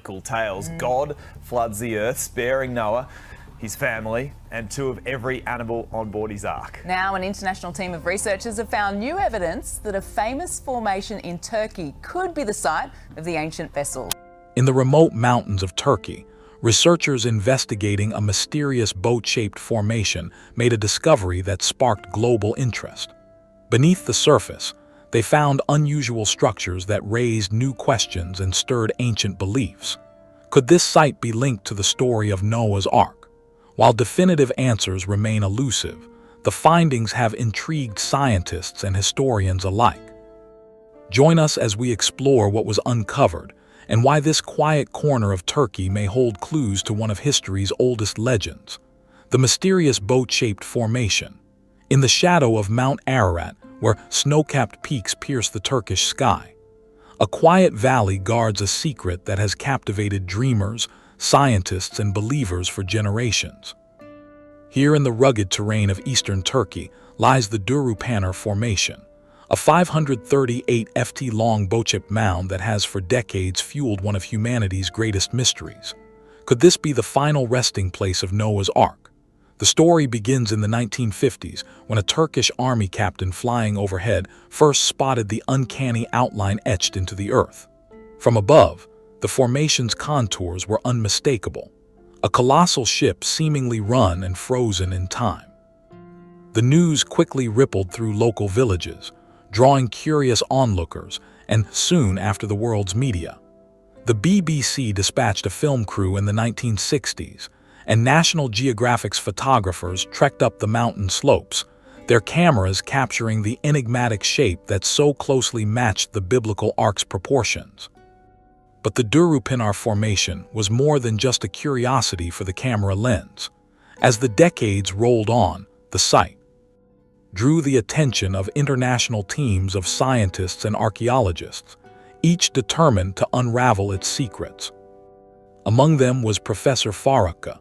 biblical tales. God floods the earth, sparing Noah, his family, and 2 of every animal on board his ark. Now, an international team of researchers have found new evidence that a famous formation in Turkey could be the site of the ancient vessel. In the remote mountains of Turkey, researchers investigating a mysterious boat-shaped formation made a discovery that sparked global interest. Beneath the surface, they found unusual structures that raised new questions and stirred ancient beliefs. Could this site be linked to the story of Noah's Ark? While definitive answers remain elusive, the findings have intrigued scientists and historians alike. Join us as we explore what was uncovered and why this quiet corner of Turkey may hold clues to one of history's oldest legends, the mysterious boat-shaped formation. In the shadow of Mount Ararat, where snow-capped peaks pierce the Turkish sky, a quiet valley guards a secret that has captivated dreamers, scientists, and believers for generations. Here in the rugged terrain of eastern Turkey lies the Durupanar Formation, a 538 ft long boat-shaped mound that has for decades fueled one of humanity's greatest mysteries. Could this be the final resting place of Noah's Ark? The story begins in the 1950s when a Turkish army captain flying overhead first spotted the uncanny outline etched into the earth. From above, the formation's contours were unmistakable, a colossal ship seemingly run and frozen in time. The news quickly rippled through local villages, drawing curious onlookers, and soon after the world's media. The BBC dispatched a film crew in the 1960s, and National Geographic's photographers trekked up the mountain slopes, their cameras capturing the enigmatic shape that so closely matched the biblical ark's proportions. But the Durupanar Formation was more than just a curiosity for the camera lens. As the decades rolled on, the site drew the attention of international teams of scientists and archaeologists, each determined to unravel its secrets. Among them was Professor Faraka,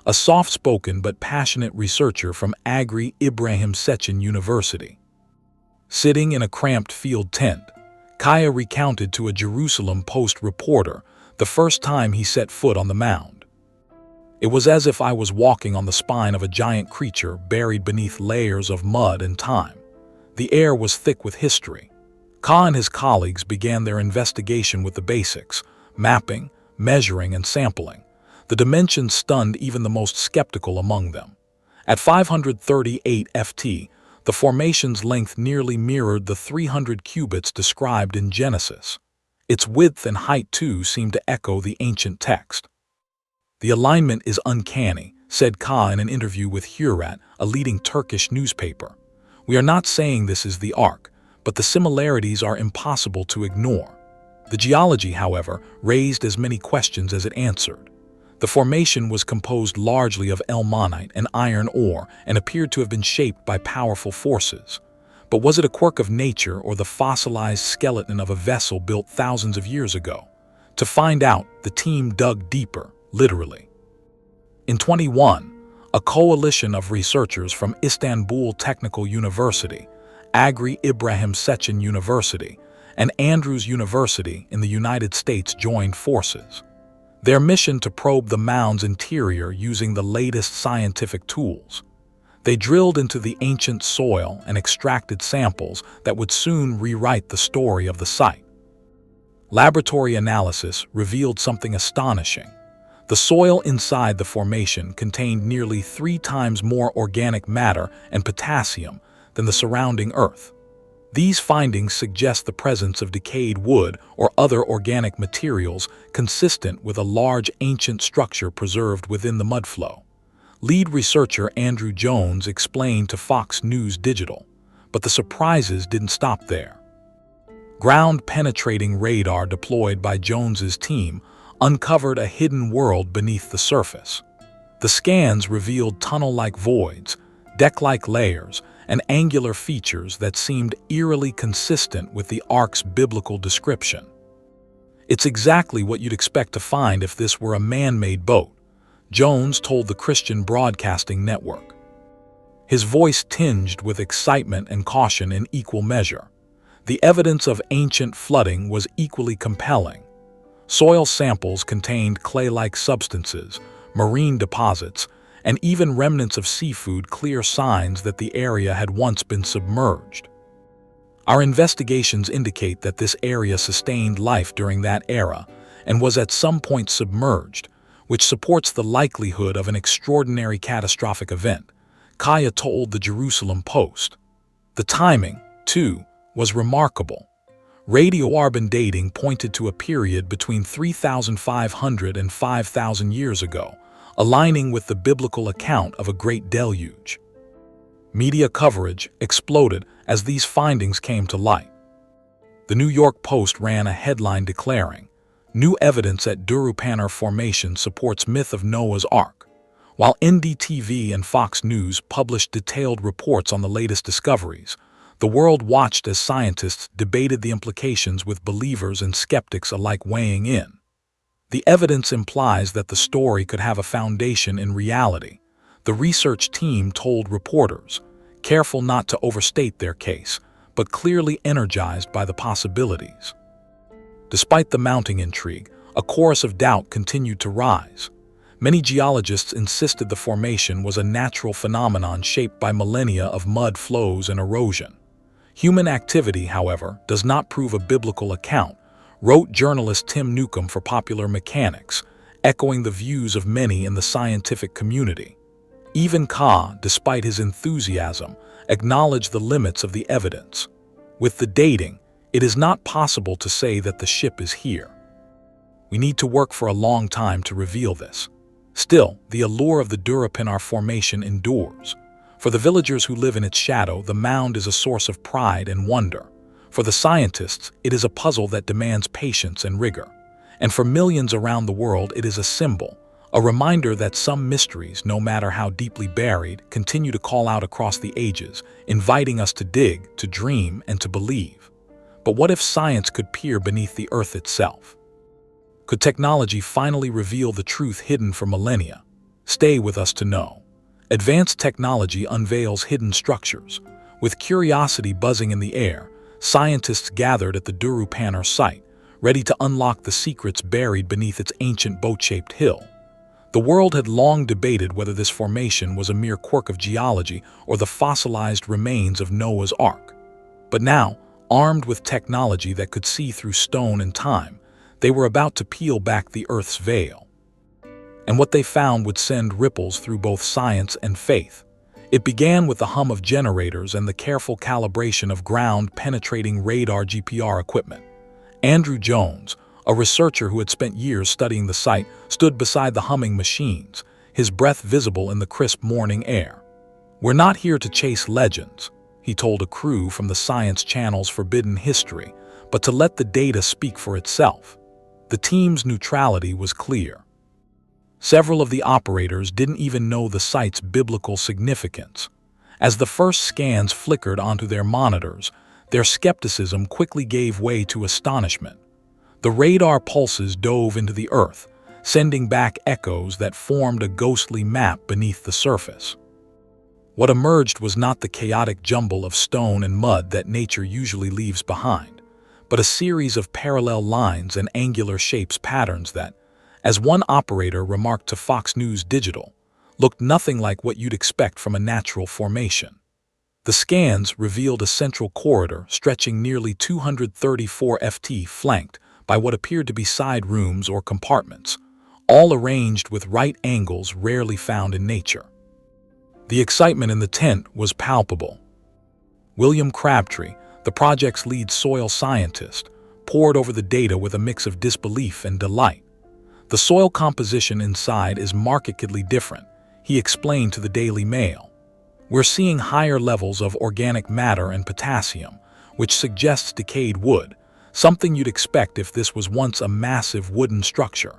a soft-spoken but passionate researcher from Agri Ibrahim Sechin University. Sitting in a cramped field tent, Kaya recounted to a Jerusalem Post reporter the first time he set foot on the mound. "It was as if I was walking on the spine of a giant creature buried beneath layers of mud and time. The air was thick with history." Ka and his colleagues began their investigation with the basics: mapping, measuring, and sampling. The dimensions stunned even the most skeptical among them. At 538 ft, the formation's length nearly mirrored the 300 cubits described in Genesis. Its width and height, too, seemed to echo the ancient text. "The alignment is uncanny," said Ka in an interview with Hürriyet, a leading Turkish newspaper. "We are not saying this is the Ark, but the similarities are impossible to ignore." The geology, however, raised as many questions as it answered. The formation was composed largely of ilmenite and iron ore and appeared to have been shaped by powerful forces. But was it a quirk of nature or the fossilized skeleton of a vessel built thousands of years ago? To find out, the team dug deeper, literally. In 2021, a coalition of researchers from Istanbul Technical University, Agri Ibrahim Sechin University, and Andrews University in the United States joined forces. Their mission to probe the mound's interior using the latest scientific tools. They drilled into the ancient soil and extracted samples that would soon rewrite the story of the site. Laboratory analysis revealed something astonishing. The soil inside the formation contained nearly 3 times more organic matter and potassium than the surrounding earth. These findings suggest the presence of decayed wood or other organic materials consistent with a large ancient structure preserved within the mudflow. Lead researcher Andrew Jones explained to Fox News Digital, but the surprises didn't stop there. Ground-penetrating radar deployed by Jones's team uncovered a hidden world beneath the surface. The scans revealed tunnel-like voids, deck-like layers, and angular features that seemed eerily consistent with the Ark's biblical description. "It's exactly what you'd expect to find if this were a man-made boat," Jones told the Christian Broadcasting Network. His voice tinged with excitement and caution in equal measure. The evidence of ancient flooding was equally compelling. Soil samples contained clay-like substances, marine deposits, and even remnants of seafood, clear signs that the area had once been submerged. Our investigations indicate that this area sustained life during that era and was at some point submerged, which supports the likelihood of an extraordinary catastrophic event, Kaya told the Jerusalem Post. The timing, too, was remarkable. Radiocarbon dating pointed to a period between 3,500 and 5,000 years ago, aligning with the biblical account of a great deluge. Media coverage exploded as these findings came to light. The New York Post ran a headline declaring, "New evidence at Durupanar Formation supports myth of Noah's Ark," while NDTV and Fox News published detailed reports on the latest discoveries. The world watched as scientists debated the implications, with believers and skeptics alike weighing in. The evidence implies that the story could have a foundation in reality, the research team told reporters, careful not to overstate their case, but clearly energized by the possibilities. Despite the mounting intrigue, a chorus of doubt continued to rise. Many geologists insisted the formation was a natural phenomenon shaped by millennia of mud flows and erosion. Human activity, however, does not prove a biblical account, wrote journalist Tim Newcomb for Popular Mechanics, echoing the views of many in the scientific community. Even Ka, despite his enthusiasm, acknowledged the limits of the evidence. With the dating, it is not possible to say that the ship is here. We need to work for a long time to reveal this. Still, the allure of the Durupanar Formation endures. For the villagers who live in its shadow, the mound is a source of pride and wonder. For the scientists, it is a puzzle that demands patience and rigor. And for millions around the world, it is a symbol, a reminder that some mysteries, no matter how deeply buried, continue to call out across the ages, inviting us to dig, to dream, and to believe. But what if science could peer beneath the earth itself? Could technology finally reveal the truth hidden for millennia? Stay with us to know. Advanced technology unveils hidden structures. With curiosity buzzing in the air, scientists gathered at the Durupanar site, ready to unlock the secrets buried beneath its ancient boat-shaped hill. The world had long debated whether this formation was a mere quirk of geology or the fossilized remains of Noah's Ark. But now, armed with technology that could see through stone and time, they were about to peel back the Earth's veil. And what they found would send ripples through both science and faith. It began with the hum of generators and the careful calibration of ground-penetrating radar GPR equipment. Andrew Jones, a researcher who had spent years studying the site, stood beside the humming machines, his breath visible in the crisp morning air. "We're not here to chase legends," he told a crew from the Science Channel's Forbidden History, but to let the data speak for itself. The team's neutrality was clear. Several of the operators didn't even know the site's biblical significance. As the first scans flickered onto their monitors, their skepticism quickly gave way to astonishment. The radar pulses dove into the earth, sending back echoes that formed a ghostly map beneath the surface. What emerged was not the chaotic jumble of stone and mud that nature usually leaves behind, but a series of parallel lines and angular shapes, patterns that, as one operator remarked to Fox News Digital, looked nothing like what you'd expect from a natural formation. The scans revealed a central corridor stretching nearly 234 ft, flanked by what appeared to be side rooms or compartments, all arranged with right angles rarely found in nature. The excitement in the tent was palpable. William Crabtree, the project's lead soil scientist, pored over the data with a mix of disbelief and delight. "The soil composition inside is markedly different," he explained to the Daily Mail. "We're seeing higher levels of organic matter and potassium, which suggests decayed wood, something you'd expect if this was once a massive wooden structure."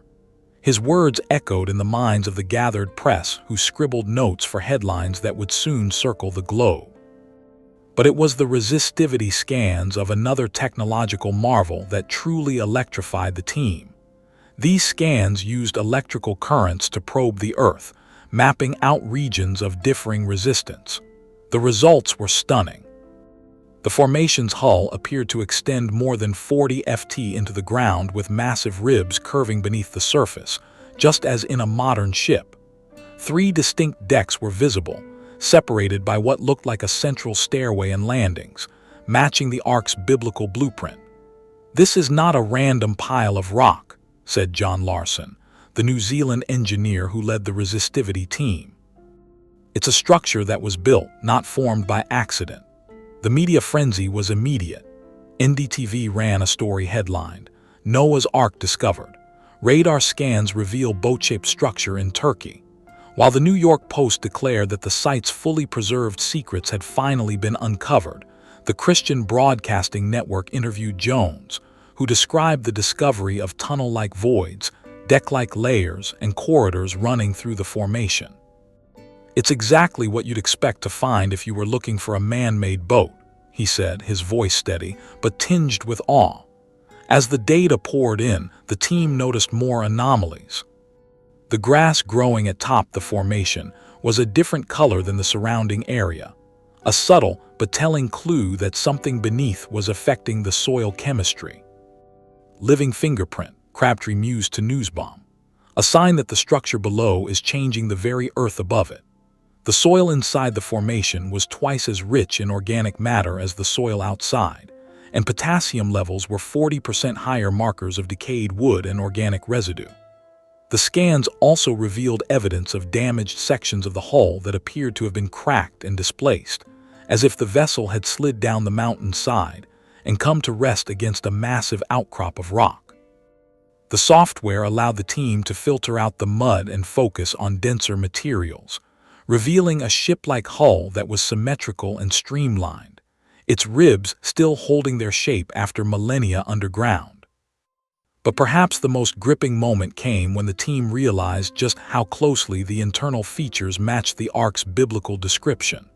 His words echoed in the minds of the gathered press, who scribbled notes for headlines that would soon circle the globe. But it was the resistivity scans of another technological marvel that truly electrified the team. These scans used electrical currents to probe the Earth, mapping out regions of differing resistance. The results were stunning. The formation's hull appeared to extend more than 40 ft into the ground with massive ribs curving beneath the surface, just as in a modern ship. 3 distinct decks were visible, separated by what looked like a central stairway and landings, matching the Ark's biblical blueprint. "This is not a random pile of rock," said John Larson, the New Zealand engineer who led the resistivity team. "It's a structure that was built, not formed by accident." The media frenzy was immediate. NDTV ran a story headlined, "Noah's Ark Discovered. Radar scans reveal boat-shaped structure in Turkey," while the New York Post declared that the site's fully preserved secrets had finally been uncovered. The Christian Broadcasting Network interviewed Jones, who described the discovery of tunnel-like voids, deck-like layers, and corridors running through the formation. "It's exactly what you'd expect to find if you were looking for a man-made boat," he said, his voice steady, but tinged with awe. As the data poured in, the team noticed more anomalies. The grass growing atop the formation was a different color than the surrounding area, a subtle but telling clue that something beneath was affecting the soil chemistry. "Living fingerprint," Crabtree mused to Newsbomb, "a sign that the structure below is changing the very earth above it." The soil inside the formation was twice as rich in organic matter as the soil outside, and potassium levels were 40% higher, markers of decayed wood and organic residue. The scans also revealed evidence of damaged sections of the hull that appeared to have been cracked and displaced, as if the vessel had slid down the mountainside and come to rest against a massive outcrop of rock. The software allowed the team to filter out the mud and focus on denser materials, revealing a ship-like hull that was symmetrical and streamlined, its ribs still holding their shape after millennia underground. But perhaps the most gripping moment came when the team realized just how closely the internal features matched the Ark's biblical description.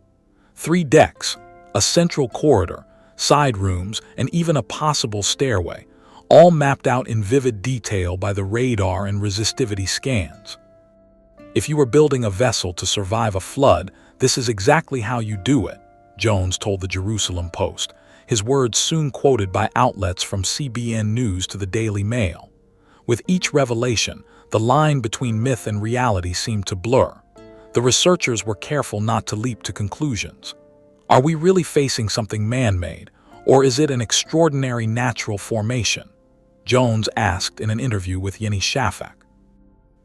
3 decks, a central corridor, side rooms, and even a possible stairway, all mapped out in vivid detail by the radar and resistivity scans. "If you were building a vessel to survive a flood, this is exactly how you do it," Jones told the Jerusalem Post, his words soon quoted by outlets from CBN News to the Daily Mail. With each revelation, the line between myth and reality seemed to blur. The researchers were careful not to leap to conclusions. Are we really facing something man-made, or is it an extraordinary natural formation? Jones asked in an interview with Yeni Shafak.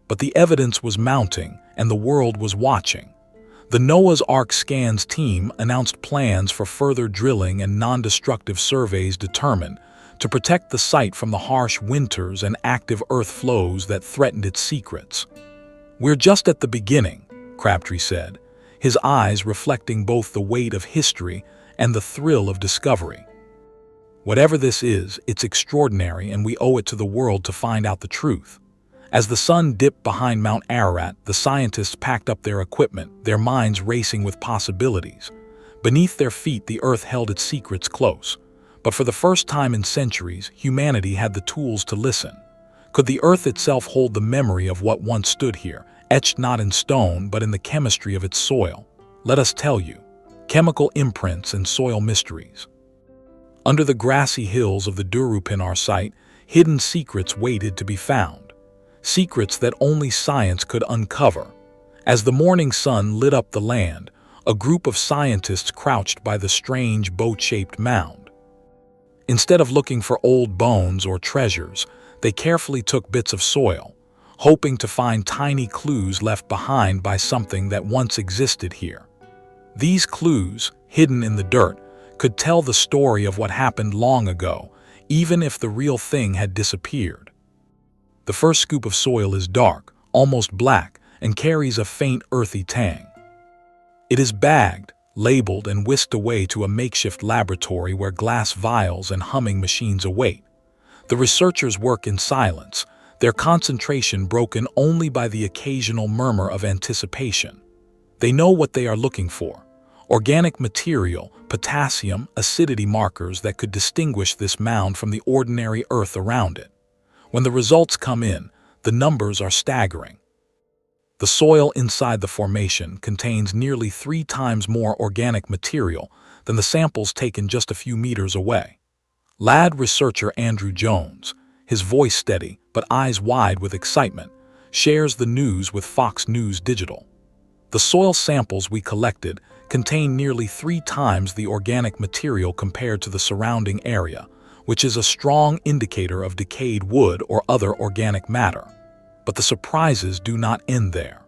But the evidence was mounting, and the world was watching. The Noah's Ark Scans team announced plans for further drilling and non-destructive surveys determined to protect the site from the harsh winters and active earth flows that threatened its secrets. "We're just at the beginning," Crabtree said, his eyes reflecting both the weight of history and the thrill of discovery. "Whatever this is, it's extraordinary, and we owe it to the world to find out the truth." As the sun dipped behind Mount Ararat, the scientists packed up their equipment, their minds racing with possibilities. Beneath their feet, the earth held its secrets close. But for the first time in centuries, humanity had the tools to listen. Could the earth itself hold the memory of what once stood here, etched not in stone but in the chemistry of its soil? Let us tell you, chemical imprints and soil mysteries. Under the grassy hills of the Durupinar site, hidden secrets waited to be found. Secrets that only science could uncover. As the morning sun lit up the land, a group of scientists crouched by the strange boat-shaped mound. Instead of looking for old bones or treasures, they carefully took bits of soil, hoping to find tiny clues left behind by something that once existed here. These clues, hidden in the dirt, could tell the story of what happened long ago, even if the real thing had disappeared. The first scoop of soil is dark, almost black, and carries a faint earthy tang. It is bagged, labeled, and whisked away to a makeshift laboratory where glass vials and humming machines await. The researchers work in silence, their concentration broken only by the occasional murmur of anticipation. They know what they are looking for: organic material, potassium, acidity markers that could distinguish this mound from the ordinary earth around it. When the results come in, the numbers are staggering. The soil inside the formation contains nearly 3 times more organic material than the samples taken just a few meters away. Lab researcher Andrew Jones, his voice steady but eyes wide with excitement, shares the news with Fox News Digital. The soil samples we collected contain nearly 3 times the organic material compared to the surrounding area, which is a strong indicator of decayed wood or other organic matter. But the surprises do not end there.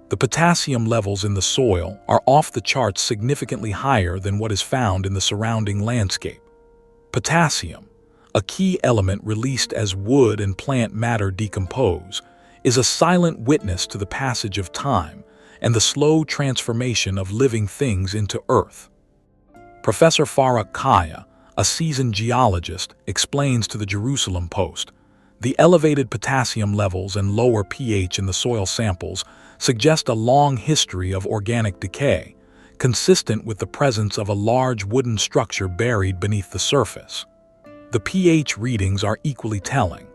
The potassium levels in the soil are off the charts, significantly higher than what is found in the surrounding landscape. Potassium, a key element released as wood and plant matter decompose, is a silent witness to the passage of time and the slow transformation of living things into earth. Professor Farah Kaya, a seasoned geologist, explains to the Jerusalem Post, the elevated potassium levels and lower pH in the soil samples suggest a long history of organic decay, consistent with the presence of a large wooden structure buried beneath the surface. The pH readings are equally telling.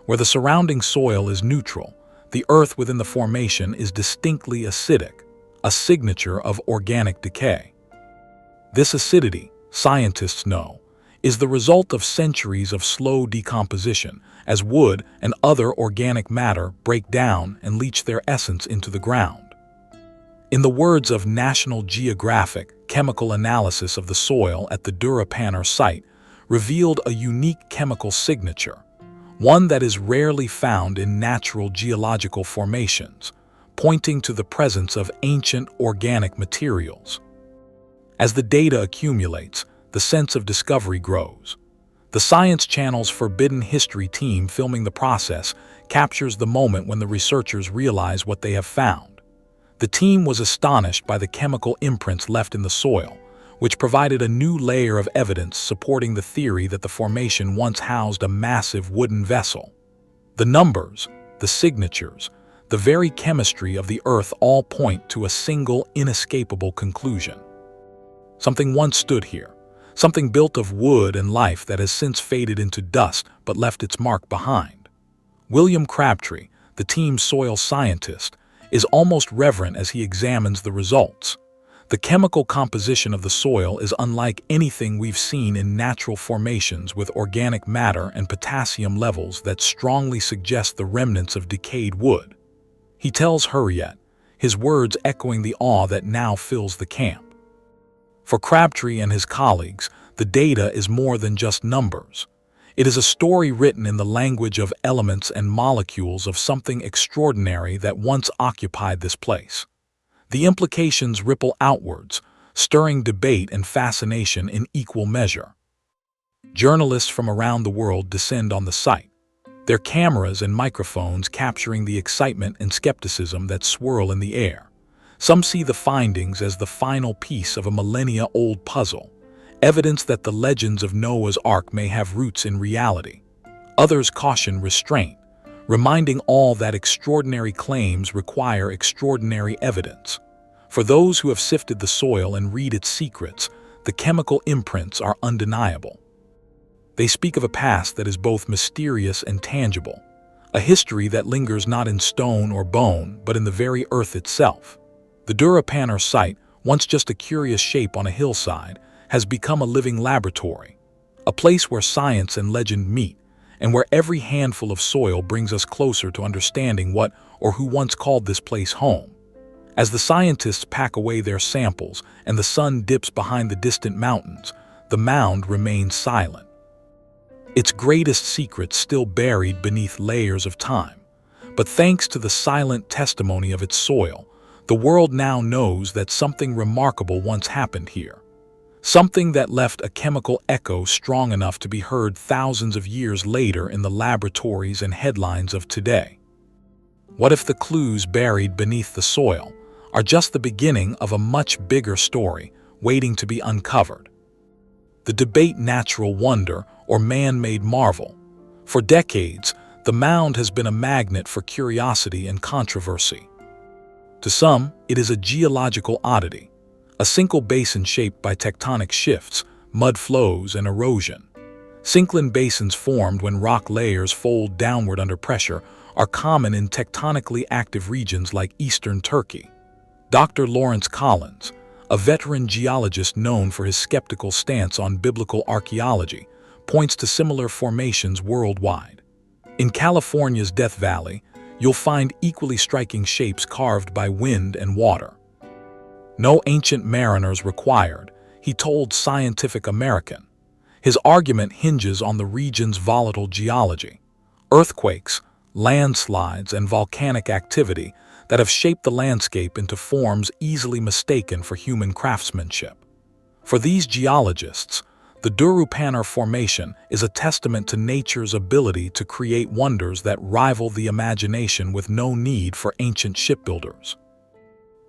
Where the surrounding soil is neutral, the earth within the formation is distinctly acidic, a signature of organic decay. This acidity, scientists know, is the result of centuries of slow decomposition as wood and other organic matter break down and leach their essence into the ground. In the words of National Geographic, chemical analysis of the soil at the Durapanor site revealed a unique chemical signature, one that is rarely found in natural geological formations, pointing to the presence of ancient organic materials. As the data accumulates, the sense of discovery grows. The Science Channel's Forbidden History team filming the process captures the moment when the researchers realize what they have found. The team was astonished by the chemical imprints left in the soil, which provided a new layer of evidence supporting the theory that the formation once housed a massive wooden vessel. The numbers, the signatures, the very chemistry of the earth all point to a single inescapable conclusion. Something once stood here. Something built of wood and life that has since faded into dust but left its mark behind. William Crabtree, the team's soil scientist, is almost reverent as he examines the results. The chemical composition of the soil is unlike anything we've seen in natural formations, with organic matter and potassium levels that strongly suggest the remnants of decayed wood. He tells Hurriyet, his words echoing the awe that now fills the camp. For Crabtree and his colleagues, the data is more than just numbers. It is a story written in the language of elements and molecules of something extraordinary that once occupied this place. The implications ripple outwards, stirring debate and fascination in equal measure. Journalists from around the world descend on the site, their cameras and microphones capturing the excitement and skepticism that swirl in the air. Some see the findings as the final piece of a millennia-old puzzle, evidence that the legends of Noah's Ark may have roots in reality. Others caution restraint, reminding all that extraordinary claims require extraordinary evidence. For those who have sifted the soil and read its secrets, the chemical imprints are undeniable. They speak of a past that is both mysterious and tangible, a history that lingers not in stone or bone, but in the very earth itself. The Durapanor site, once just a curious shape on a hillside, has become a living laboratory, a place where science and legend meet, and where every handful of soil brings us closer to understanding what or who once called this place home. As the scientists pack away their samples and the sun dips behind the distant mountains, the mound remains silent. Its greatest secrets still buried beneath layers of time. But thanks to the silent testimony of its soil, the world now knows that something remarkable once happened here. Something that left a chemical echo strong enough to be heard thousands of years later in the laboratories and headlines of today. What if the clues buried beneath the soil are just the beginning of a much bigger story waiting to be uncovered? The debate natural wonder or man-made marvel. For decades, the mound has been a magnet for curiosity and controversy. To some, it is a geological oddity, a single basin shaped by tectonic shifts, mud flows, and erosion. Syncline basins formed when rock layers fold downward under pressure are common in tectonically active regions like eastern Turkey. Dr. Lawrence Collins, a veteran geologist known for his skeptical stance on biblical archaeology, points to similar formations worldwide. In California's Death Valley, you'll find equally striking shapes carved by wind and water. No ancient mariners required, he told Scientific American. His argument hinges on the region's volatile geology, earthquakes, landslides, and volcanic activity that have shaped the landscape into forms easily mistaken for human craftsmanship. For these geologists, the Durupanar Formation is a testament to nature's ability to create wonders that rival the imagination with no need for ancient shipbuilders.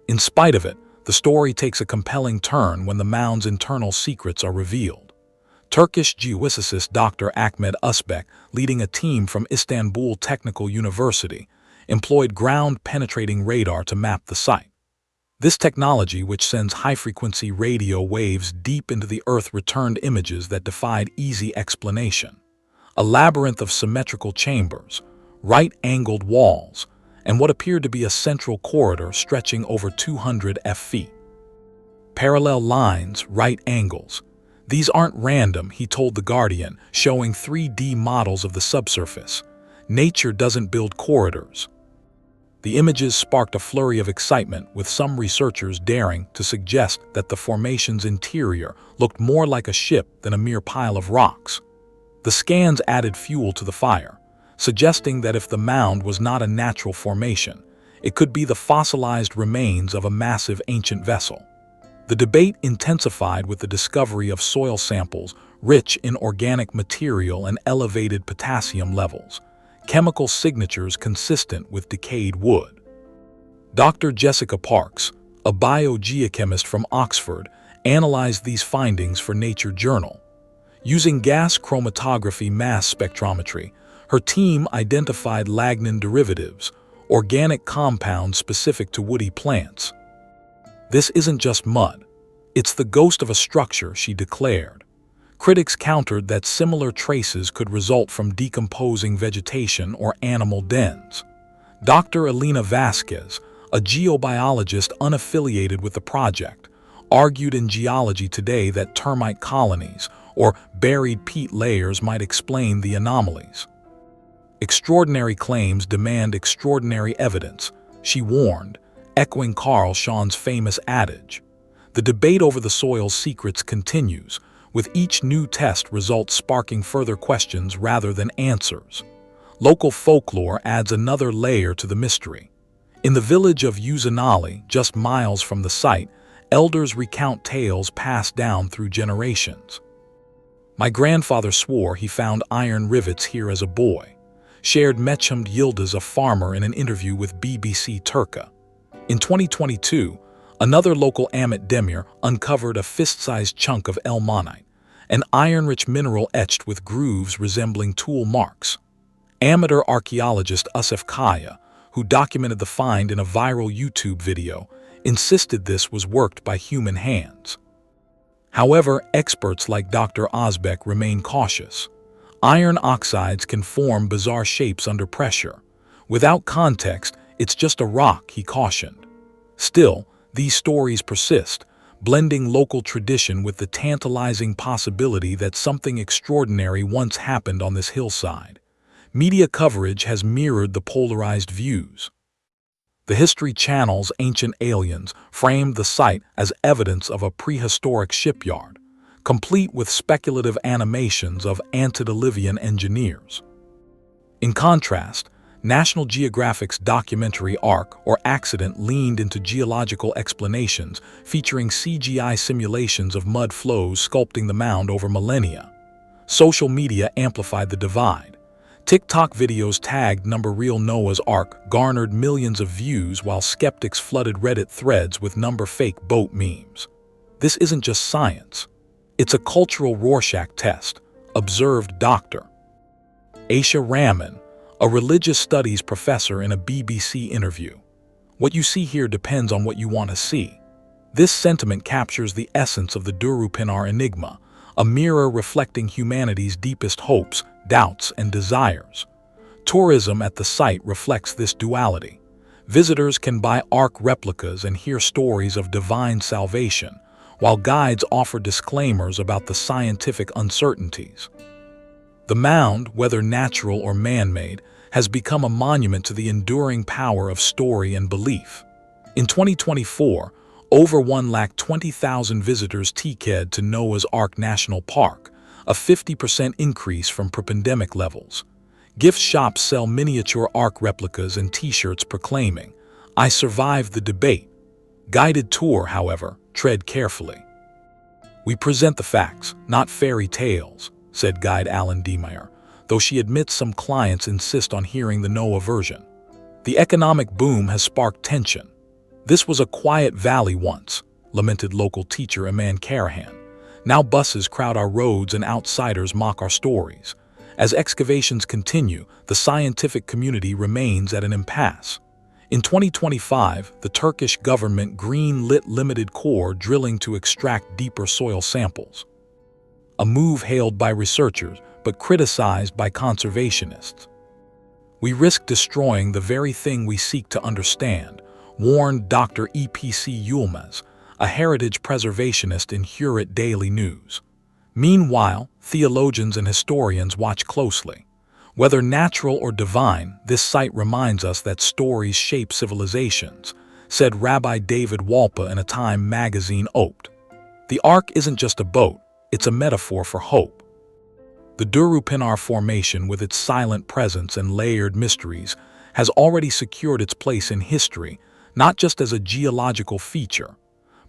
In spite of it, the story takes a compelling turn when the mound's internal secrets are revealed. Turkish geophysicist Dr. Ahmet Usbek, leading a team from Istanbul Technical University, employed ground-penetrating radar to map the site. This technology, which sends high-frequency radio waves deep into the earth, returned images that defied easy explanation. A labyrinth of symmetrical chambers, right-angled walls, and what appeared to be a central corridor stretching over 200 feet. Parallel lines, right angles. These aren't random, he told The Guardian, showing 3D models of the subsurface. Nature doesn't build corridors. The images sparked a flurry of excitement, with some researchers daring to suggest that the formation's interior looked more like a ship than a mere pile of rocks. The scans added fuel to the fire, suggesting that if the mound was not a natural formation, it could be the fossilized remains of a massive ancient vessel. The debate intensified with the discovery of soil samples rich in organic material and elevated potassium levels, chemical signatures consistent with decayed wood. Dr. Jessica Parks, a biogeochemist from Oxford, analyzed these findings for Nature Journal. Using gas chromatography mass spectrometry, her team identified lignin derivatives, organic compounds specific to woody plants. This isn't just mud. It's the ghost of a structure, she declared. Critics countered that similar traces could result from decomposing vegetation or animal dens. Dr. Elena Vasquez, a geobiologist unaffiliated with the project, argued in Geology Today that termite colonies or buried peat layers might explain the anomalies. Extraordinary claims demand extraordinary evidence, she warned, echoing Carl Schon's famous adage. The debate over the soil's secrets continues, with each new test result sparking further questions rather than answers. Local folklore adds another layer to the mystery. In the village of Uzunali, just miles from the site, elders recount tales passed down through generations. "My grandfather swore he found iron rivets here as a boy," shared Mehmet Yildiz, a farmer, in an interview with BBC Turka. In 2022, another local Ahmet Demir uncovered a fist-sized chunk of elmonite, an iron-rich mineral etched with grooves resembling tool marks. Amateur archaeologist Usef Kaya, who documented the find in a viral YouTube video, insisted this was worked by human hands. However, experts like Dr. Ozbek remain cautious. Iron oxides can form bizarre shapes under pressure. Without context, it's just a rock, he cautioned. Still, these stories persist, blending local tradition with the tantalizing possibility that something extraordinary once happened on this hillside. Media coverage has mirrored the polarized views. The History Channel's Ancient Aliens framed the site as evidence of a prehistoric shipyard, complete with speculative animations of antediluvian engineers. In contrast, National Geographic's documentary ARK, or Accident, leaned into geological explanations, featuring CGI simulations of mud flows sculpting the mound over millennia. Social media amplified the divide. TikTok videos tagged #Real Noah's Ark garnered millions of views, while skeptics flooded Reddit threads with #fake boat memes. This isn't just science. It's a cultural Rorschach test, observed Dr. Aisha Rahman, a religious studies professor, in a BBC interview. What you see here depends on what you want to see. This sentiment captures the essence of the Durupanar enigma, a mirror reflecting humanity's deepest hopes, doubts, and desires. Tourism at the site reflects this duality. Visitors can buy ARK replicas and hear stories of divine salvation, while guides offer disclaimers about the scientific uncertainties. The mound, whether natural or man-made, has become a monument to the enduring power of story and belief. In 2024, over 120,000 visitors TK'd to Noah's Ark National Park, a 50% increase from pre-pandemic levels. Gift shops sell miniature ARK replicas and t-shirts proclaiming, "I survived the debate." Guided tour, however, tread carefully. "We present the facts, not fairy tales," said guide Alan Demeyer, though she admits some clients insist on hearing the Noah version. The economic boom has sparked tension. "This was a quiet valley once," lamented local teacher Eman Carahan. "Now buses crowd our roads and outsiders mock our stories." As excavations continue, the scientific community remains at an impasse. In 2025, the Turkish government green-lit limited core drilling to extract deeper soil samples. A move hailed by researchers, but criticized by conservationists. "We risk destroying the very thing we seek to understand," warned Dr. E.P.C. Yilmaz, a heritage preservationist in Hurit Daily News. Meanwhile, theologians and historians watch closely. Whether natural or divine, this site reminds us that stories shape civilizations, said Rabbi David Walpa in a Time magazine oped. The Ark isn't just a boat, it's a metaphor for hope. The Durupinar Formation, with its silent presence and layered mysteries, has already secured its place in history, not just as a geological feature,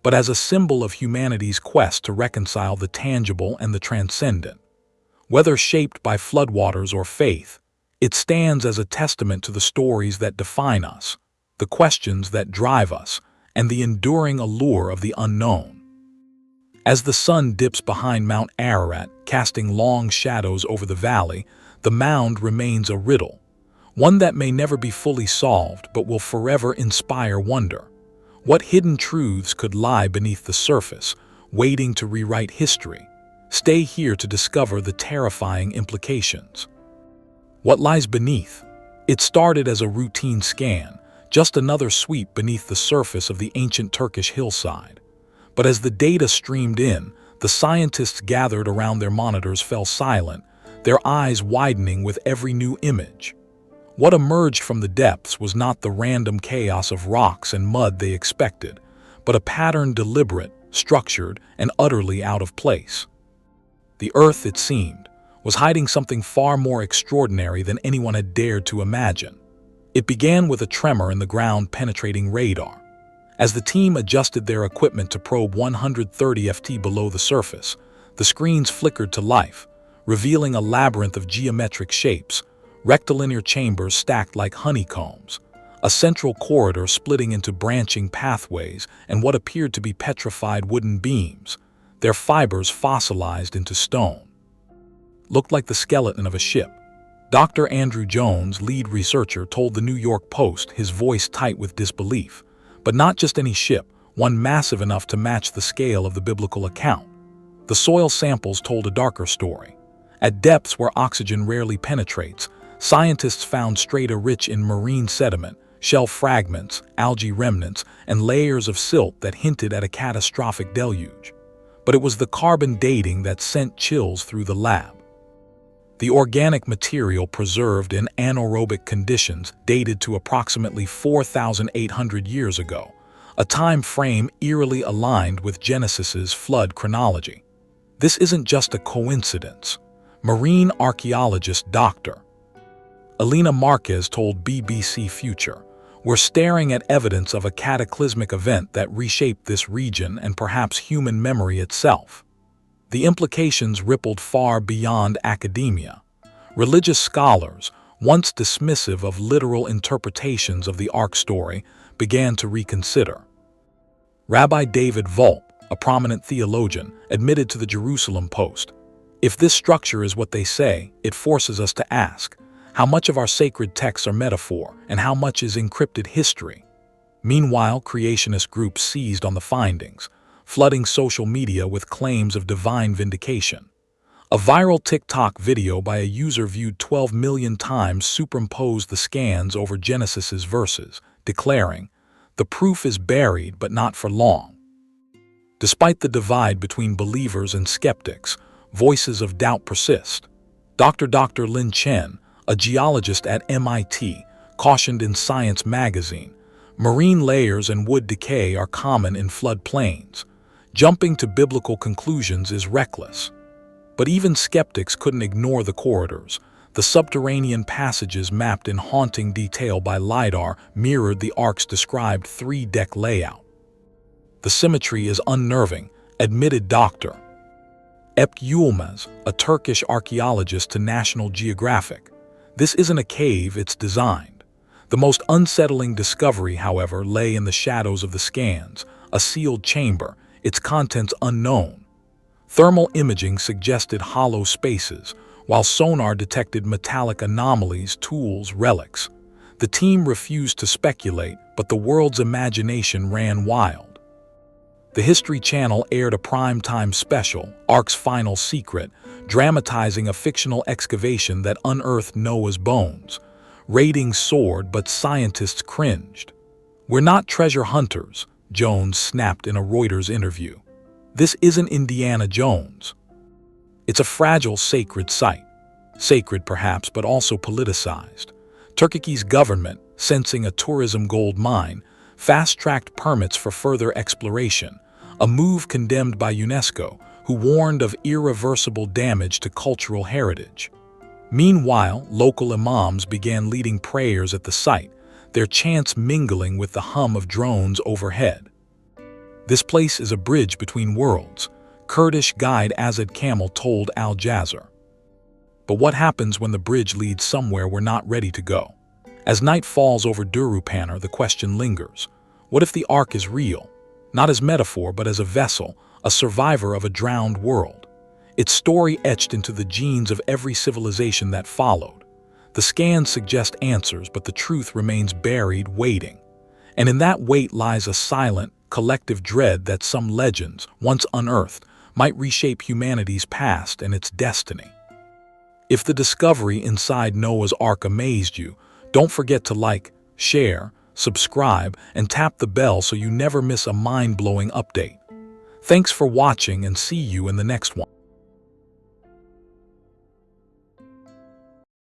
but as a symbol of humanity's quest to reconcile the tangible and the transcendent. Whether shaped by floodwaters or faith, it stands as a testament to the stories that define us, the questions that drive us, and the enduring allure of the unknown. As the sun dips behind Mount Ararat, casting long shadows over the valley, the mound remains a riddle, one that may never be fully solved but will forever inspire wonder. What hidden truths could lie beneath the surface, waiting to rewrite history? Stay here to discover the terrifying implications. What lies beneath? It started as a routine scan, just another sweep beneath the surface of the ancient Turkish hillside. But as the data streamed in, the scientists gathered around their monitors fell silent, their eyes widening with every new image. What emerged from the depths was not the random chaos of rocks and mud they expected, but a pattern deliberate, structured, and utterly out of place. The Earth, it seemed, was hiding something far more extraordinary than anyone had dared to imagine. It began with a tremor in the ground-penetrating radar. As the team adjusted their equipment to probe 130 ft below the surface, the screens flickered to life, revealing a labyrinth of geometric shapes, rectilinear chambers stacked like honeycombs, a central corridor splitting into branching pathways and what appeared to be petrified wooden beams, their fibers fossilized into stone. Looked like the skeleton of a ship. Dr. Andrew Jones, lead researcher, told the New York Post, his voice tight with disbelief. But not just any ship, one massive enough to match the scale of the biblical account. The soil samples told a darker story. At depths where oxygen rarely penetrates, scientists found strata rich in marine sediment, shell fragments, algae remnants, and layers of silt that hinted at a catastrophic deluge. But it was the carbon dating that sent chills through the lab. The organic material preserved in anaerobic conditions dated to approximately 4,800 years ago, a time frame eerily aligned with Genesis's flood chronology. This isn't just a coincidence. Marine archaeologist Dr. Elena Marquez told BBC Future, "We're staring at evidence of a cataclysmic event that reshaped this region and perhaps human memory itself." The implications rippled far beyond academia. Religious scholars, once dismissive of literal interpretations of the Ark story, began to reconsider. Rabbi David Volp, a prominent theologian, admitted to the Jerusalem Post, "If this structure is what they say, it forces us to ask, how much of our sacred texts are metaphor and how much is encrypted history?" Meanwhile, creationist groups seized on the findings, flooding social media with claims of divine vindication. A viral TikTok video by a user viewed 12 million times superimposed the scans over Genesis's verses, declaring, "The proof is buried, but not for long." Despite the divide between believers and skeptics, voices of doubt persist. Dr. Lin Chen, a geologist at MIT, cautioned in Science magazine, "Marine layers and wood decay are common in floodplains. Jumping to biblical conclusions is reckless." But even skeptics couldn't ignore the corridors. The subterranean passages mapped in haunting detail by LiDAR mirrored the Ark's described 3-deck layout. "The symmetry is unnerving," admitted Dr. Yilmaz, a Turkish archaeologist, to National Geographic. "This isn't a cave, it's designed." The most unsettling discovery, however, lay in the shadows of the scans, a sealed chamber, its contents unknown. Thermal imaging suggested hollow spaces, while sonar detected metallic anomalies, tools, relics. The team refused to speculate, but the world's imagination ran wild. The History Channel aired a prime-time special, Ark's Final Secret, dramatizing a fictional excavation that unearthed Noah's bones. Ratings soared, but scientists cringed. "We're not treasure hunters," Jones snapped in a Reuters interview. "This isn't Indiana Jones. It's a fragile, sacred site. Sacred, perhaps, but also politicized." Turkey's government, sensing a tourism gold mine, fast-tracked permits for further exploration, a move condemned by UNESCO, who warned of irreversible damage to cultural heritage. Meanwhile, local imams began leading prayers at the site, their chants mingling with the hum of drones overhead. "This place is a bridge between worlds," Kurdish guide Azad Kamel told Al Jazeera. But what happens when the bridge leads somewhere we're not ready to go? As night falls over Durupanar, the question lingers. What if the Ark is real? Not as metaphor, but as a vessel, a survivor of a drowned world. Its story etched into the genes of every civilization that followed. The scans suggest answers, but the truth remains buried, waiting. And in that wait lies a silent, collective dread that some legends, once unearthed, might reshape humanity's past and its destiny. If the discovery inside Noah's Ark amazed you, don't forget to like, share, subscribe, and tap the bell so you never miss a mind-blowing update. Thanks for watching, and see you in the next one.